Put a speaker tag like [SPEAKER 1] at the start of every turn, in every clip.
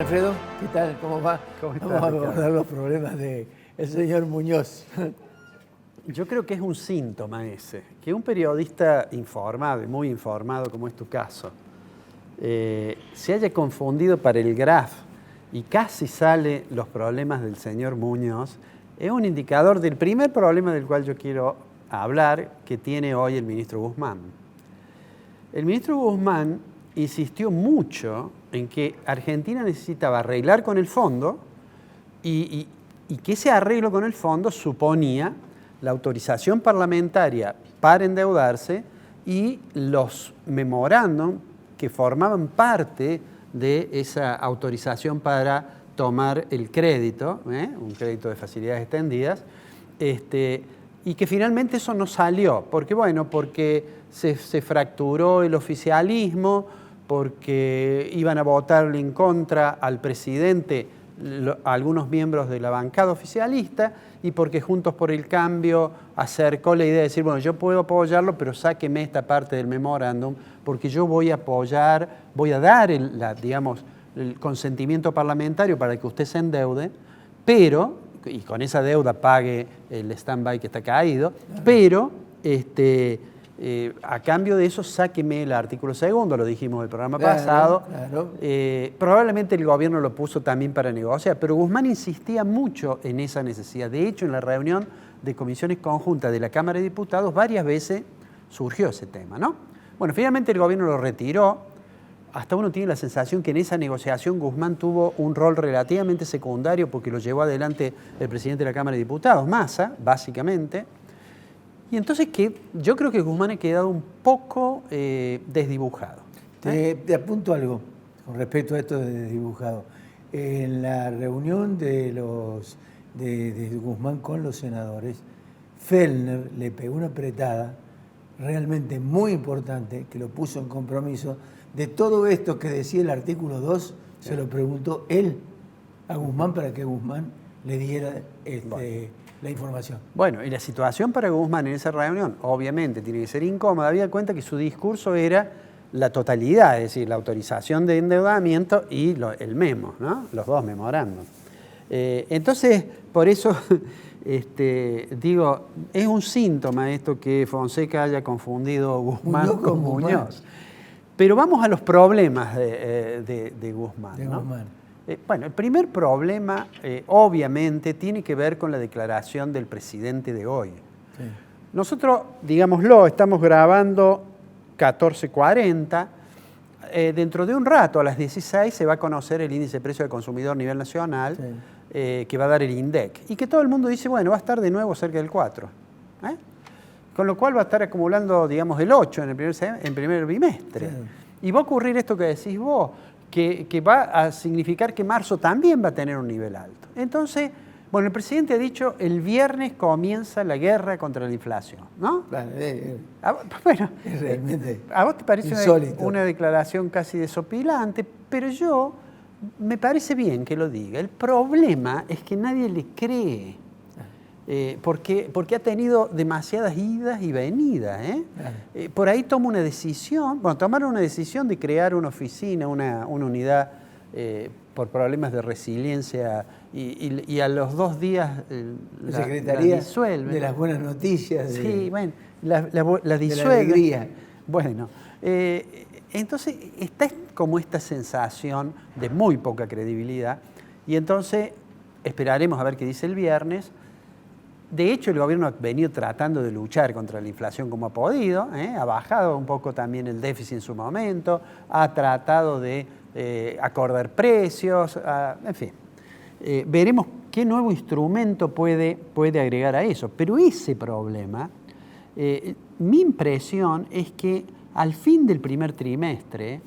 [SPEAKER 1] Alfredo, ¿qué tal? ¿Cómo va?
[SPEAKER 2] ¿Cómo estás,
[SPEAKER 1] Vamos a
[SPEAKER 2] Ricardo?
[SPEAKER 1] abordar los problemas del señor Muñoz.
[SPEAKER 2] Yo creo que es un síntoma ese, que un periodista informado y muy informado, como es tu caso, se haya confundido para el Graf y casi sale los problemas del señor Muñoz, es un indicador del primer problema del cual yo quiero hablar, que tiene hoy el ministro Guzmán. El ministro Guzmán insistió mucho en que Argentina necesitaba arreglar con el fondo y que ese arreglo con el fondo suponía la autorización parlamentaria para endeudarse y los memorándum que formaban parte de esa autorización para tomar el crédito, un crédito de facilidades extendidas, y que finalmente eso no salió. ¿Por qué? Bueno, porque se fracturó el oficialismo, porque iban a votarle en contra al presidente algunos miembros de la bancada oficialista y porque Juntos por el Cambio acercó la idea de decir, bueno, yo puedo apoyarlo, pero sáqueme esta parte del memorándum porque yo voy a apoyar, voy a dar el consentimiento parlamentario para que usted se endeude, pero, y con esa deuda pague el stand-by que está caído, pero a cambio de eso, sáqueme el artículo segundo, lo dijimos el programa pasado.
[SPEAKER 1] Claro.
[SPEAKER 2] Probablemente el gobierno lo puso también para negociar, pero Guzmán insistía mucho en esa necesidad. De hecho, en la reunión de comisiones conjuntas de la Cámara de Diputados, varias veces surgió ese tema, ¿no? Bueno, finalmente el gobierno lo retiró. Hasta uno tiene la sensación que en esa negociación Guzmán tuvo un rol relativamente secundario porque lo llevó adelante el presidente de la Cámara de Diputados, Massa, básicamente. Y entonces yo creo que Guzmán ha quedado un poco desdibujado.
[SPEAKER 1] Te apunto algo con respecto a esto de desdibujado. En la reunión de Guzmán con los senadores, Fellner le pegó una apretada realmente muy importante, que lo puso en compromiso. De todo esto que decía el artículo 2, se lo preguntó él a Guzmán para que Guzmán le diera la información.
[SPEAKER 2] Bueno, y la situación para Guzmán en esa reunión, obviamente, tiene que ser incómoda. Había cuenta que su discurso era la totalidad, es decir, la autorización de endeudamiento y el memo, ¿no? Los dos memorandos. Entonces, por eso, digo, es un síntoma esto que Fonseca haya confundido Guzmán con Muñoz. Pero vamos a los problemas de Guzmán, ¿no? Bueno, el primer problema, obviamente, tiene que ver con la declaración del presidente de hoy. Sí. Nosotros, digámoslo, estamos grabando 14:40. Dentro de un rato, a las 16, se va a conocer el índice de precio del consumidor a nivel nacional, sí, que va a dar el INDEC. Y que todo el mundo dice, bueno, va a estar de nuevo cerca del 4. Con lo cual va a estar acumulando, digamos, el 8 en el primer bimestre. Sí. Y va a ocurrir esto que decís vos, que va a significar que marzo también va a tener un nivel alto. Entonces, bueno, el presidente ha dicho, el viernes comienza la guerra contra la inflación, ¿no?
[SPEAKER 1] Claro,
[SPEAKER 2] bueno,
[SPEAKER 1] realmente
[SPEAKER 2] a vos te parece
[SPEAKER 1] insólito.
[SPEAKER 2] Una declaración casi desopilante, pero me parece bien que lo diga. El problema es que nadie le cree. Porque ha tenido demasiadas idas y venidas. Por ahí toma una decisión, tomaron una decisión de crear una oficina, una unidad por problemas de resiliencia y a los 2 días
[SPEAKER 1] la Secretaría
[SPEAKER 2] la disuelven.
[SPEAKER 1] De las buenas noticias.
[SPEAKER 2] Sí, bueno, la disuelven.
[SPEAKER 1] De la alegría.
[SPEAKER 2] Bueno, entonces está como esta sensación de muy poca credibilidad y entonces esperaremos a ver qué dice el viernes. De hecho, el gobierno ha venido tratando de luchar contra la inflación como ha podido, ha bajado un poco también el déficit en su momento, ha tratado de acordar precios, en fin. Veremos qué nuevo instrumento puede agregar a eso. Pero ese problema, mi impresión es que al fin del primer trimestre,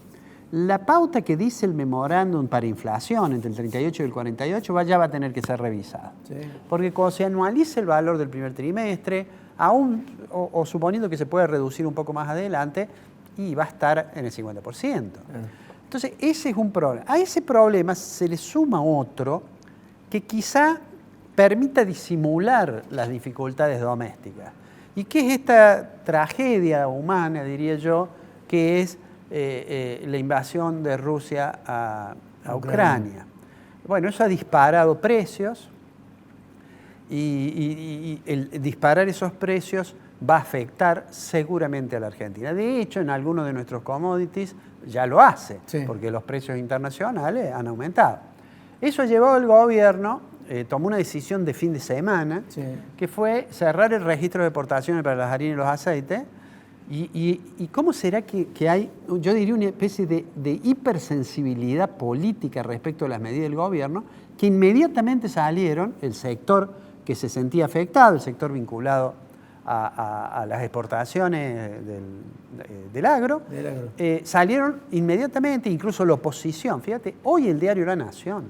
[SPEAKER 2] la pauta que dice el memorándum para inflación entre el 38 y el 48 ya va a tener que ser revisada. Sí. Porque cuando se anualice el valor del primer trimestre, aún o suponiendo que se puede reducir un poco más adelante, y va a estar en el 50%. Entonces, ese es un problema. A ese problema se le suma otro que quizá permita disimular las dificultades domésticas. Y que es esta tragedia humana, diría yo, que es la invasión de Rusia a Ucrania. Bueno, eso ha disparado precios y el disparar esos precios va a afectar seguramente a la Argentina. De hecho, en algunos de nuestros commodities ya lo hace, porque los precios internacionales han aumentado. Eso ha llevado al gobierno, tomó una decisión de fin de semana, que fue cerrar el registro de exportaciones para las harinas y los aceites. ¿Y cómo será que hay, yo diría, una especie de hipersensibilidad política respecto a las medidas del gobierno, que inmediatamente salieron el sector que se sentía afectado, el sector vinculado a las exportaciones del agro, salieron inmediatamente, incluso la oposición. Fíjate, hoy el diario La Nación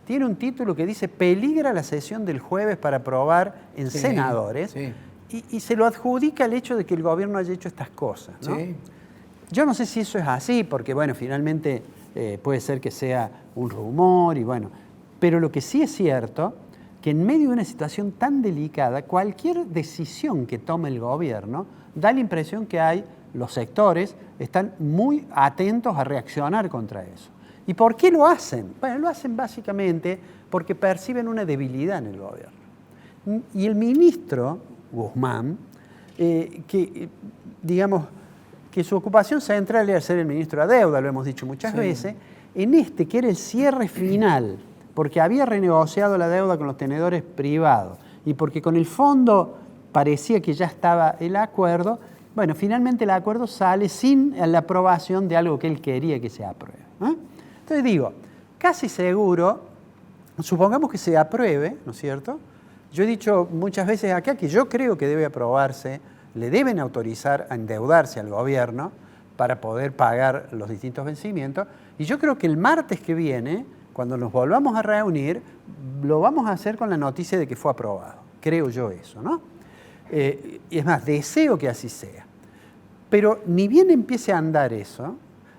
[SPEAKER 2] tiene un título que dice: peligra la sesión del jueves para aprobar en senadores. Y se lo adjudica el hecho de que el gobierno haya hecho estas cosas, ¿no? Yo no sé si eso es así, porque bueno, finalmente puede ser que sea un rumor, y bueno, pero lo que sí es cierto, que en medio de una situación tan delicada, cualquier decisión que tome el gobierno da la impresión que los sectores están muy atentos a reaccionar contra eso. ¿Y por qué lo hacen? Bueno, lo hacen básicamente porque perciben una debilidad en el gobierno. Y el ministro Guzmán, que su ocupación central era ser el ministro de Deuda, lo hemos dicho muchas veces, que era el cierre final, porque había renegociado la deuda con los tenedores privados y porque con el fondo parecía que ya estaba el acuerdo, bueno, finalmente el acuerdo sale sin la aprobación de algo que él quería que se apruebe. Entonces digo, casi seguro, supongamos que se apruebe, ¿no es cierto? Yo he dicho muchas veces acá que yo creo que debe aprobarse, le deben autorizar a endeudarse al gobierno para poder pagar los distintos vencimientos. Y yo creo que el martes que viene, cuando nos volvamos a reunir, lo vamos a hacer con la noticia de que fue aprobado. Creo yo eso, ¿no? Y es más, deseo que así sea. Pero ni bien empiece a andar eso,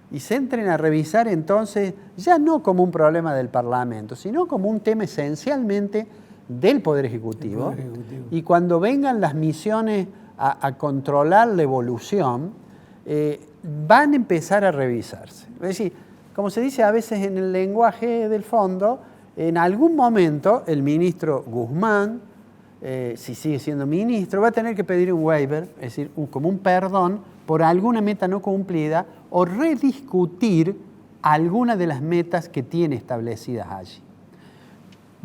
[SPEAKER 2] y se entren a revisar entonces, ya no como un problema del Parlamento, sino como un tema esencialmente del Poder Ejecutivo, y cuando vengan las misiones a controlar la evolución, van a empezar a revisarse. Es decir, como se dice a veces en el lenguaje del fondo, en algún momento el ministro Guzmán, si sigue siendo ministro, va a tener que pedir un waiver, es decir, como un perdón por alguna meta no cumplida, o rediscutir alguna de las metas que tiene establecidas allí.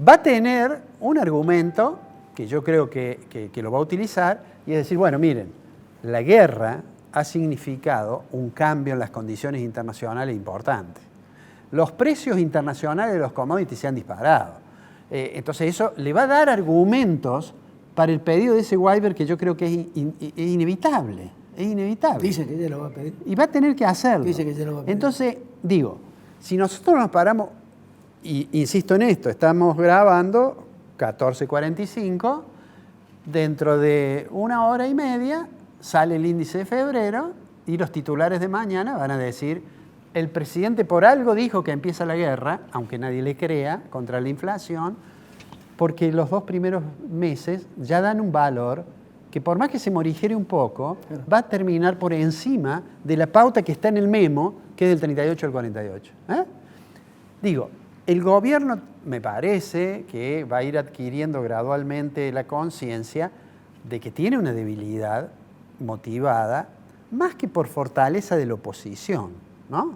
[SPEAKER 2] Va a tener un argumento que yo creo que lo va a utilizar, y es decir, bueno, miren, la guerra ha significado un cambio en las condiciones internacionales importantes. Los precios internacionales de los commodities se han disparado. Entonces eso le va a dar argumentos para el pedido de ese waiver que yo creo que es inevitable. Es inevitable.
[SPEAKER 1] Dice que ya lo va a pedir.
[SPEAKER 2] Y va a tener que hacerlo.
[SPEAKER 1] Dice que ya lo va a pedir.
[SPEAKER 2] Entonces, digo, si nosotros nos paramos, y insisto en esto, estamos grabando 14:45, dentro de 1 hora y media sale el índice de febrero y los titulares de mañana van a decir: el presidente por algo dijo que empieza la guerra, aunque nadie le crea, contra la inflación, porque los 2 primeros meses ya dan un valor que por más que se morigere un poco, va a terminar por encima de la pauta que está en el memo, que es del 38 al 48. Digo, el gobierno me parece que va a ir adquiriendo gradualmente la conciencia de que tiene una debilidad motivada más que por fortaleza de la oposición, ¿no?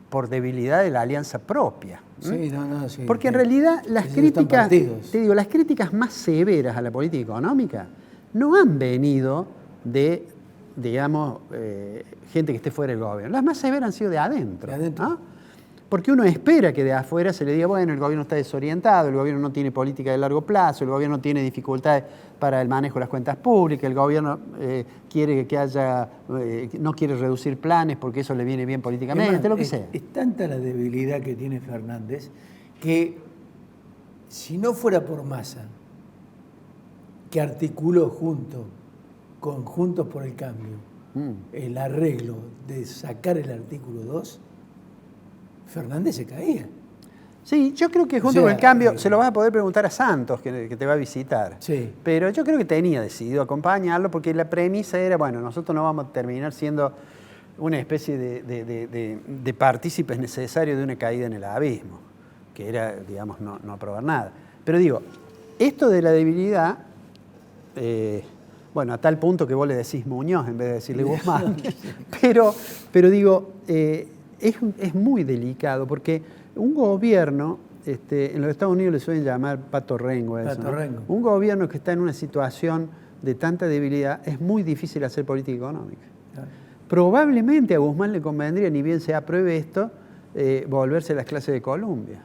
[SPEAKER 2] Por debilidad de la alianza propia.
[SPEAKER 1] Sí, sí.
[SPEAKER 2] Porque en realidad las críticas más severas a la política económica no han venido de, digamos, gente que esté fuera del gobierno. Las más severas han sido de adentro. ¿No? Porque uno espera que de afuera se le diga, bueno, el gobierno está desorientado, el gobierno no tiene política de largo plazo, el gobierno tiene dificultades para el manejo de las cuentas públicas, el gobierno quiere que haya, no quiere reducir planes porque eso le viene bien políticamente, lo que sea.
[SPEAKER 1] Es tanta la debilidad que tiene Fernández que si no fuera por Massa, que articuló con Juntos por el Cambio el arreglo de sacar el artículo 2, Fernández se caía.
[SPEAKER 2] Sí, yo creo que Juntos por el Cambio se lo vas a poder preguntar a Santos, que te va a visitar.
[SPEAKER 1] Sí.
[SPEAKER 2] Pero yo creo que tenía decidido acompañarlo porque la premisa era, bueno, nosotros no vamos a terminar siendo una especie de partícipes necesarios de una caída en el abismo, que era, digamos, no aprobar nada. Pero digo, esto de la debilidad, bueno, a tal punto que vos le decís Muñoz en vez de decirle Guzmán, pero digo, es muy delicado, porque un gobierno, en los Estados Unidos le suelen llamar pato rengo eso,
[SPEAKER 1] Pato rengo.
[SPEAKER 2] Un gobierno que está en una situación de tanta debilidad, es muy difícil hacer política económica.
[SPEAKER 1] Claro.
[SPEAKER 2] Probablemente a Guzmán le convendría, ni bien se apruebe esto, volverse a las clases de Columbia,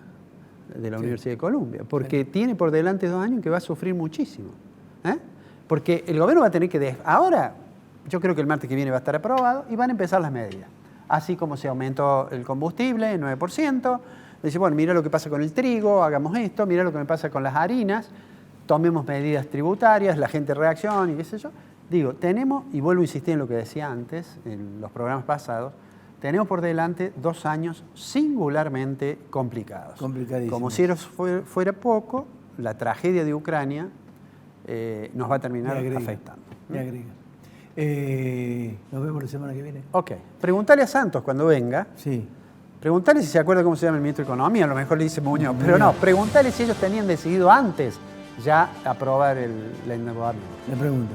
[SPEAKER 2] de la Universidad de Columbia, porque tiene por delante 2 años que va a sufrir muchísimo. Porque el gobierno va a tener que... Ahora, yo creo que el martes que viene va a estar aprobado y van a empezar las medidas. Así como se aumentó el combustible, el 9%, dice, bueno, mira lo que pasa con el trigo, hagamos esto, mira lo que me pasa con las harinas, tomemos medidas tributarias, la gente reacciona y qué sé yo. Digo, tenemos, y vuelvo a insistir en lo que decía antes, en los programas pasados, tenemos por delante 2 años singularmente complicados.
[SPEAKER 1] Complicadísimos.
[SPEAKER 2] Como si eso fuera poco, la tragedia de Ucrania nos va a terminar afectando.
[SPEAKER 1] Me agrega. Nos vemos la semana que viene.
[SPEAKER 2] Ok. Preguntale a Santos cuando venga.
[SPEAKER 1] Sí.
[SPEAKER 2] Preguntale si se acuerda cómo se llama el ministro de Economía, a lo mejor le dice Muñoz, pero no, preguntale si ellos tenían decidido antes ya aprobar el endeudamiento.
[SPEAKER 1] Le pregunto.